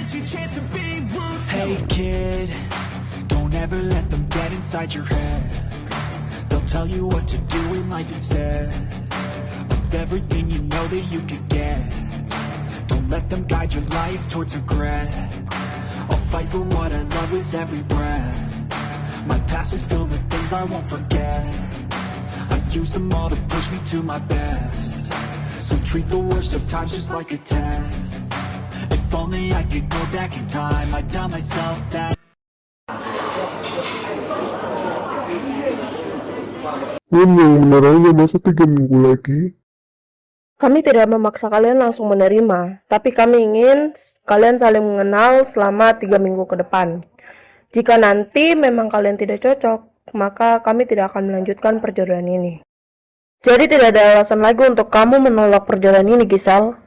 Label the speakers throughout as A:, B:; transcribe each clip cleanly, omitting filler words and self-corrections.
A: Hey kid, don't ever let them get inside your head. They'll tell you what to do in life instead of everything you know that you could get. Don't let them guide your life towards regret. I'll fight for what I love with every breath. My past is filled with things I won't forget. I use them all to push me to my best. So treat the worst of times just like a test. If only I could go back in time, I'd tell myself that.
B: Benar aja masa 3 minggu lagi?
C: Kami tidak memaksa kalian langsung menerima, tapi kami ingin kalian saling mengenal selama 3 minggu ke depan. Jika nanti memang kalian tidak cocok, maka kami tidak akan melanjutkan perjodohan ini. Jadi tidak ada alasan lagi untuk kamu menolak perjodohan ini, Gisel.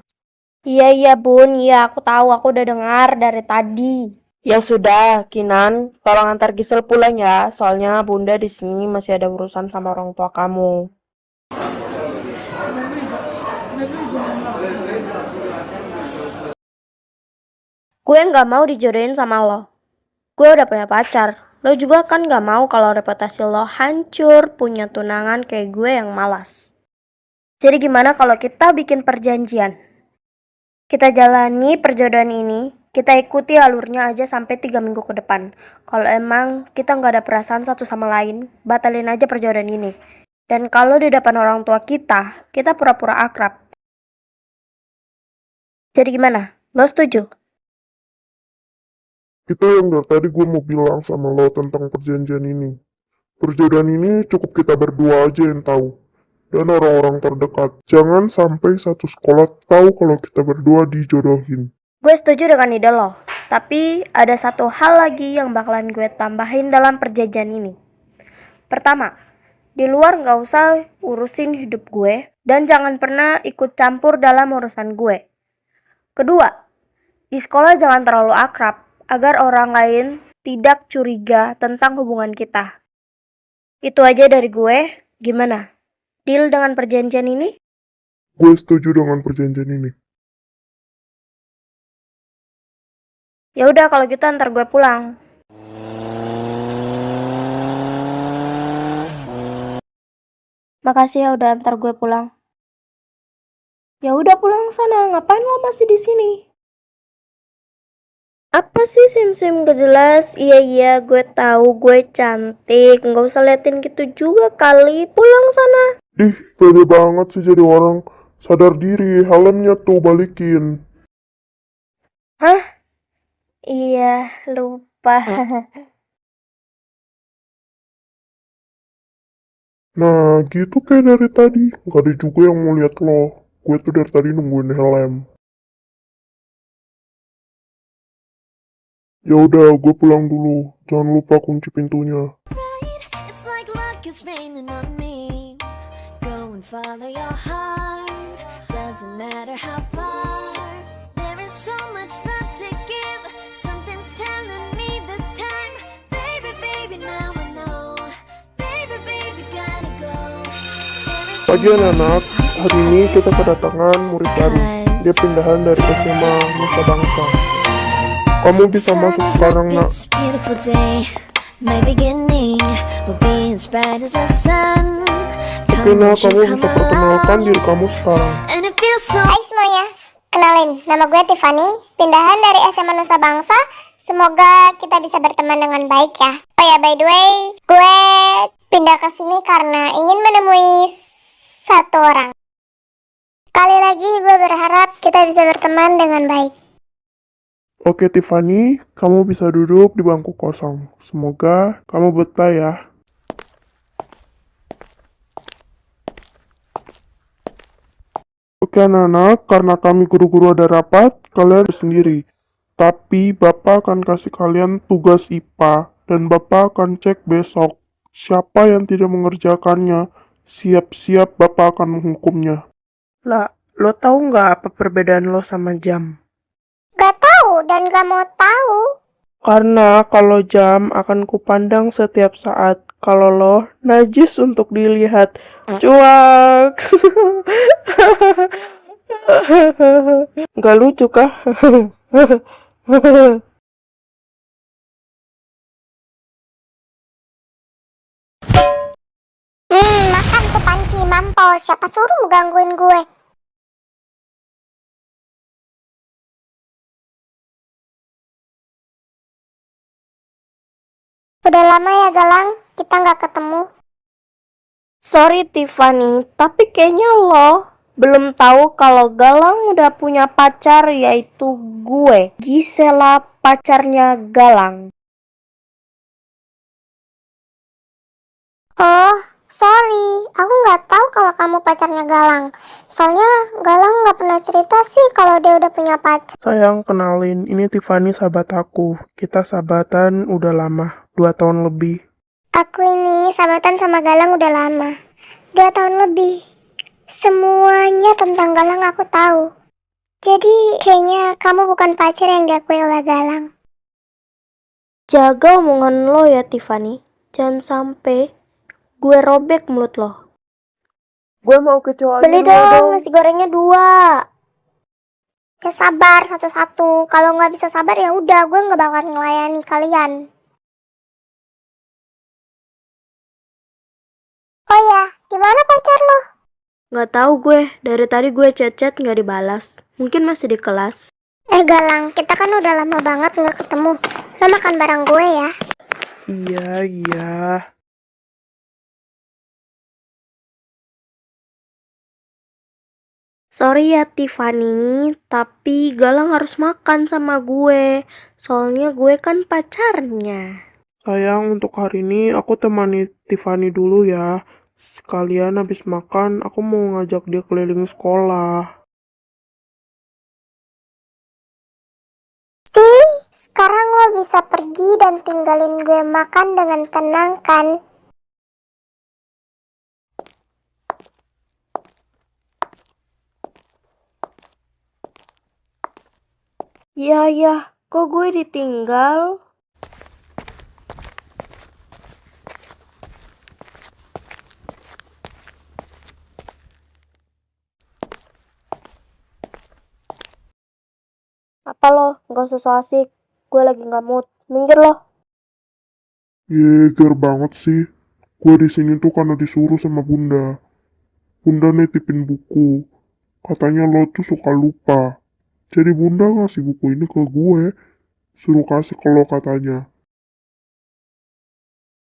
D: Iya bun, iya aku tahu, aku udah dengar dari tadi.
C: Ya sudah, Kinan, tolong antar Gisel pulang ya, soalnya Bunda di sini masih ada urusan sama orang tua kamu.
D: Gue nggak mau dijodohin sama lo. Gue udah punya pacar. Lo juga kan nggak mau kalau reputasi lo hancur punya tunangan kayak gue yang malas. Jadi gimana kalau kita bikin perjanjian? Kita jalani perjodohan ini, kita ikuti alurnya aja sampai 3 minggu ke depan. Kalau emang kita nggak ada perasaan satu sama lain, batalin aja perjodohan ini. Dan kalau di depan orang tua kita pura-pura akrab. Jadi gimana? Lo setuju?
B: Itu yang dari tadi gue mau bilang sama lo tentang perjanjian ini. Perjodohan ini cukup kita berdua aja yang tahu. Dan orang-orang terdekat. Jangan sampai satu sekolah tahu kalau kita berdua dijodohin.
D: Gue setuju dengan ide lo. Tapi ada satu hal lagi yang bakalan gue tambahin dalam perjanjian ini. Pertama, di luar gak usah urusin hidup gue. Dan jangan pernah ikut campur dalam urusan gue. Kedua, di sekolah jangan terlalu akrab. Agar orang lain tidak curiga tentang hubungan kita. Itu aja dari gue. Gimana? Deal dengan perjanjian ini?
B: Gue setuju dengan perjanjian ini.
D: Ya udah kalau gitu antar gue pulang. Makasih ya udah antar gue pulang. Ya udah pulang sana, ngapain lo masih di sini? Apa sih sim-sim gak jelas? Iya gue tahu gue cantik, nggak usah liatin gitu juga kali. Pulang sana.
B: Ih, pede banget sih jadi orang. Sadar diri, helmnya tuh balikin.
D: Hah? Iya, lupa.
B: Nah, gitu kayak dari tadi. Gak ada juga yang mau lihat lo. Gue tuh dari tadi nungguin helm. Ya udah, gue pulang dulu. Jangan lupa kunci pintunya.
E: It's like luck is raining on me. Go and follow your heart. Doesn't matter how far. There is so much love to give. Something's telling me this time. Baby, now I know. Baby, gotta go.
B: Pagi anak-anak, hari ini kita kedatangan murid baru. Dia pindahan dari SMA Nusa Bangsa. Kamu bisa masuk sekarang, nak.
E: It's a beautiful day. My beginning will be as bright as the sun.
B: Oke, nak, kamu bisa perkenalkan diri kamu sekarang.
E: And it feels so.
F: Hai semuanya, kenalin, nama gue Tiffany, pindahan dari SMA Nusa Bangsa. Semoga kita bisa berteman dengan baik ya. Oh ya, by the way, gue pindah ke sini karena ingin menemui satu orang. Sekali lagi gue berharap kita bisa berteman dengan baik.
B: Oke, Tiffany, kamu bisa duduk di bangku kosong. Semoga kamu betah ya. Oke anak-anak, karena kami guru-guru ada rapat, kalian sendiri. Tapi Bapak akan kasih kalian tugas IPA, dan Bapak akan cek besok. Siapa yang tidak mengerjakannya, siap-siap Bapak akan menghukumnya.
C: Lah, lo tahu nggak apa perbedaan lo sama jam?
F: Gak tahu dan gak mau tahu.
C: Karena kalau jam akan kupandang setiap saat, kalau lo najis untuk dilihat. Cuak. Gak lucu kah?
F: Makan tuh panci mampus. Siapa suruh gangguin gue? Udah lama ya Galang, kita nggak ketemu.
D: Sorry Tiffany, tapi kayaknya lo belum tahu kalau Galang udah punya pacar, yaitu gue, Gisela, pacarnya Galang.
F: Oh, sorry, aku nggak tahu kalau kamu pacarnya Galang. Soalnya Galang nggak pernah cerita sih kalau dia udah punya pacar.
B: Sayang, kenalin, ini Tiffany sahabat aku. Kita sahabatan udah lama, 2 tahun lebih.
F: Aku ini sahabatan sama Galang udah lama, 2 tahun lebih. Semuanya tentang Galang aku tahu. Jadi kayaknya kamu bukan pacar yang diakui oleh Galang.
D: Jaga omongan lo ya Tiffany, jangan sampai gue robek mulut lo.
C: Gue mau kecoa
F: Beli dong nasi gorengnya 2. Ya sabar satu-satu. Kalau nggak bisa sabar ya udah, gue nggak bakalan ngelayani kalian. Oh ya, gimana pacar lo?
D: Nggak tahu gue, dari tadi gue chat-chat nggak dibalas. Mungkin masih di kelas.
F: Galang, kita kan udah lama banget nggak ketemu. Lo makan bareng gue ya.
B: Iya.
D: Sorry ya Tiffany, tapi Galang harus makan sama gue. Soalnya gue kan pacarnya.
B: Sayang, untuk hari ini aku temani Tiffany dulu ya. Sekalian habis makan, aku mau ngajak dia keliling sekolah.
F: Sekarang lo bisa pergi dan tinggalin gue makan dengan tenang kan?
D: Ya, kok gue ditinggal? Apa lo? Gak usah so asik. Gue lagi gak mood. Minggir lo.
B: Yeger banget sih. Gue di sini tuh karena disuruh sama Bunda. Bunda nitipin buku. Katanya lo tuh suka lupa. Jadi Bunda ngasih buku ini ke gue. Suruh kasih ke lo katanya.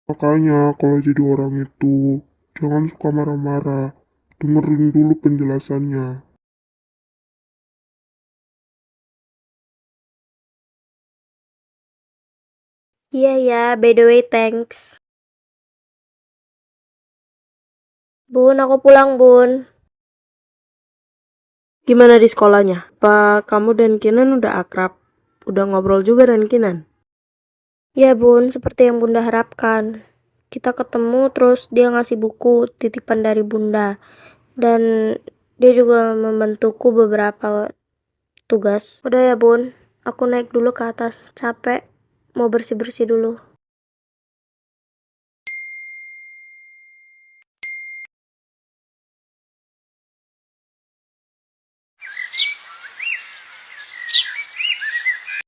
B: Makanya kalau jadi orang itu jangan suka marah-marah. Dengerin dulu penjelasannya.
D: Iya ya, by the way thanks. Bun, aku pulang bun.
C: Gimana di sekolahnya? Apa kamu dan Kinan udah akrab? Udah ngobrol juga dan Kinan?
D: Ya bun, seperti yang bunda harapkan. Kita ketemu terus dia ngasih buku titipan dari bunda. Dan dia juga membantuku beberapa tugas. Udah ya bun, aku naik dulu ke atas. Capek, mau bersih-bersih dulu.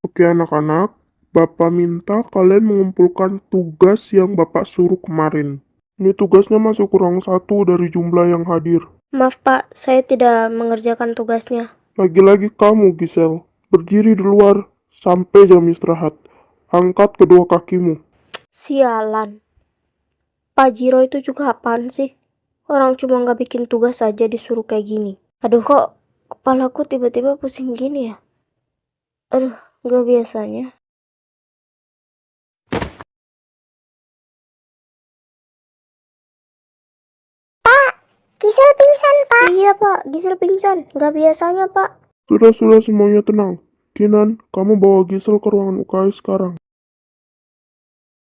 B: Oke anak-anak, Bapak minta kalian mengumpulkan tugas yang Bapak suruh kemarin. Ini tugasnya masih kurang 1 dari jumlah yang hadir.
D: Maaf pak, saya tidak mengerjakan tugasnya.
B: Lagi-lagi kamu, Gisel. Berdiri di luar sampai jam istirahat. Angkat kedua kakimu.
D: Sialan. Pak Jiro itu juga apaan sih? Orang cuma nggak bikin tugas aja disuruh kayak gini. Aduh kok kepalaku tiba-tiba pusing gini ya? Aduh, nggak biasanya.
F: Gisel pingsan, Pak.
D: Iya pak, Gisel pingsan. Nggak biasanya pak.
B: Sudah semuanya tenang. Kinan, kamu bawa Gisel ke ruangan UKS sekarang.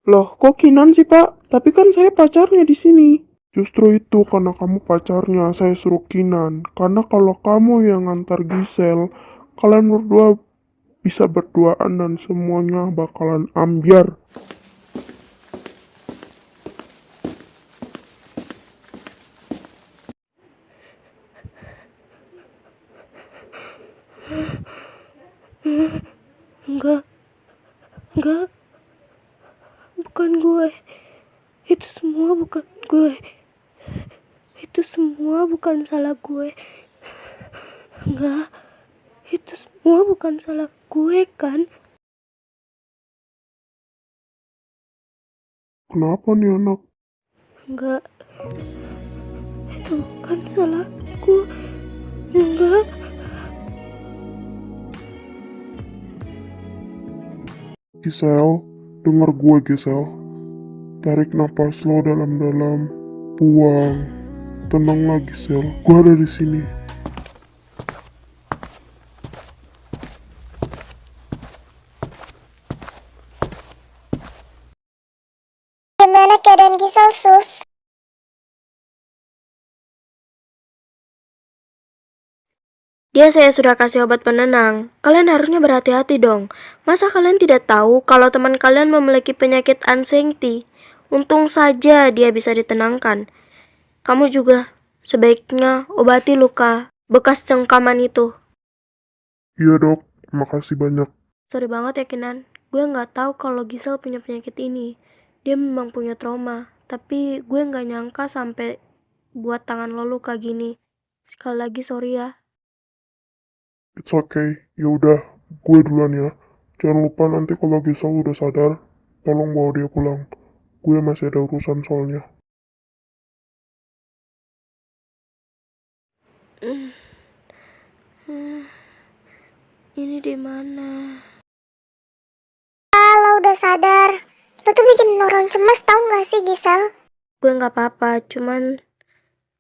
B: Loh, kok Kinan sih, Pak? Tapi kan saya pacarnya di sini. Justru itu karena kamu pacarnya, saya suruh Kinan. Karena kalau kamu yang ngantar Gisel, kalian berdua bisa berduaan dan semuanya bakalan ambiar.
D: Enggak, Enggak, bukan gue. Itu semua bukan gue. Itu semua bukan salah gue. Enggak, itu semua bukan salah gue kan?
B: Kenapa nih anak?
D: Enggak, itu bukan salah gue. Enggak.
B: Gisel, denger gue Gisel. Tarik napas lo dalam-dalam, buang. Tenanglah Gisel, gue ada di sini.
F: Gimana keadaan Gisel, Sus?
D: Dia saya sudah kasih obat penenang. Kalian harusnya berhati-hati dong. Masa kalian tidak tahu kalau teman kalian memiliki penyakit anxiety? Untung saja dia bisa ditenangkan. Kamu juga sebaiknya obati luka bekas cengkaman itu.
B: Iya dok, makasih banyak.
D: Sorry banget ya Kinan. Gue nggak tahu kalau Gisel punya penyakit ini. Dia memang punya trauma. Tapi gue nggak nyangka sampai buat tangan lo luka gini. Sekali lagi sorry ya.
B: It's okay, yaudah, gue duluan ya. Jangan lupa nanti kalau Gisel udah sadar, tolong bawa dia pulang. Gue masih ada urusan soalnya.
D: Ini di mana?
F: Lo udah sadar. Lo tuh bikin orang cemas, tau gak sih Gisel?
D: Gue nggak apa-apa, cuman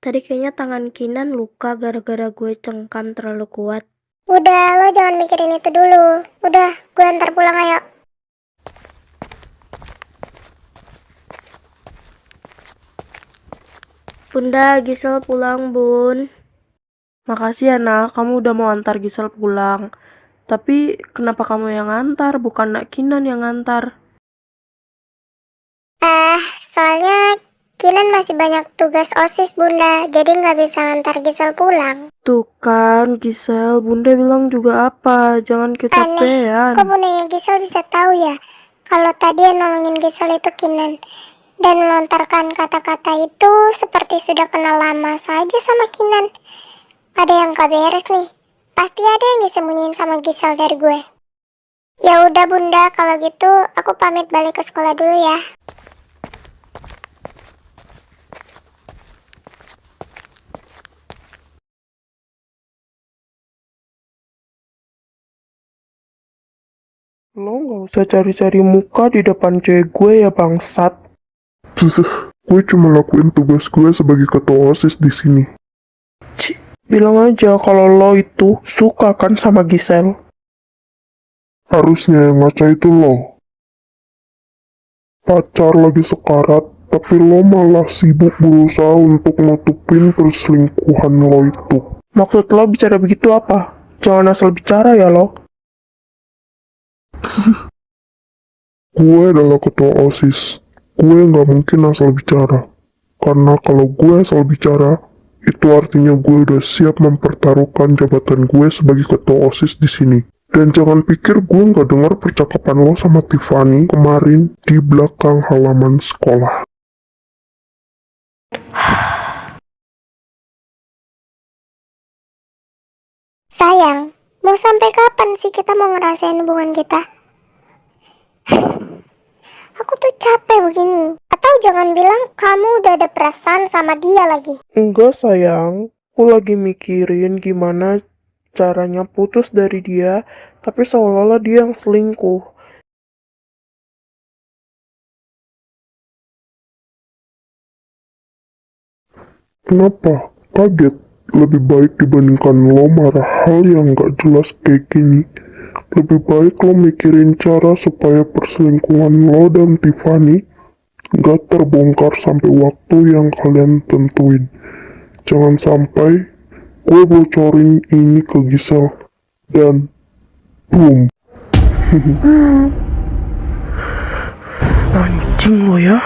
D: tadi kayaknya tangan Kinan luka gara-gara gue cengkam terlalu kuat.
F: Udah, lo jangan mikirin itu dulu. Udah, gue antar pulang ayo.
D: Bunda, Gisel pulang, Bun.
C: Makasih ya nak, kamu udah mau antar Gisel pulang. Tapi kenapa kamu yang ngantar, bukan Nak Kinan yang ngantar?
F: Soalnya Kinan masih banyak tugas OSIS Bunda, jadi nggak bisa ngantar Gisel pulang.
C: Tuh kan, Gisel, Bunda bilang juga apa, jangan kecapean.
F: Kok bundanya Gisel bisa tahu ya kalau tadi yang nolongin Gisel itu Kinan, dan melontarkan kata-kata itu seperti sudah kenal lama saja sama Kinan. Ada yang gak beres nih, pasti ada yang disembunyiin sama Gisel dari gue. Ya udah Bunda, kalau gitu aku pamit balik ke sekolah dulu ya.
B: Lo nggak usah cari-cari muka di depan cewek gue ya bangsat. Gue cuma lakuin tugas gue sebagai ketua OSIS di sini.
C: Bilang aja kalau lo itu suka kan sama Gisel.
B: Harusnya yang ngaca itu lo. Pacar lagi sekarat, tapi lo malah sibuk berusaha untuk nutupin perselingkuhan lo itu.
C: Maksud lo bicara begitu apa? Jangan asal bicara ya lo.
B: Gue adalah ketua OSIS. Gue nggak mungkin asal bicara. Karena kalau gue asal bicara, itu artinya gue udah siap mempertaruhkan jabatan gue sebagai ketua OSIS di sini. Dan jangan pikir gue nggak dengar percakapan lo sama Tiffany kemarin di belakang halaman sekolah.
F: Sayang, mau sampai kapan sih kita mau ngerasain hubungan kita? Aku tuh capek begini. Atau jangan bilang kamu udah ada perasaan sama dia lagi.
C: Enggak sayang, aku lagi mikirin gimana caranya putus dari dia, tapi seolah-olah dia yang selingkuh.
B: Kenapa? Kaget? Lebih baik dibandingkan lo marah hal yang gak jelas kayak gini. Lebih baik lo mikirin cara supaya perselingkuhan lo dan Tiffany gak terbongkar sampai waktu yang kalian tentuin. Jangan sampai gue bocorin ini ke Gisel dan boom.
C: Anjing lo ya.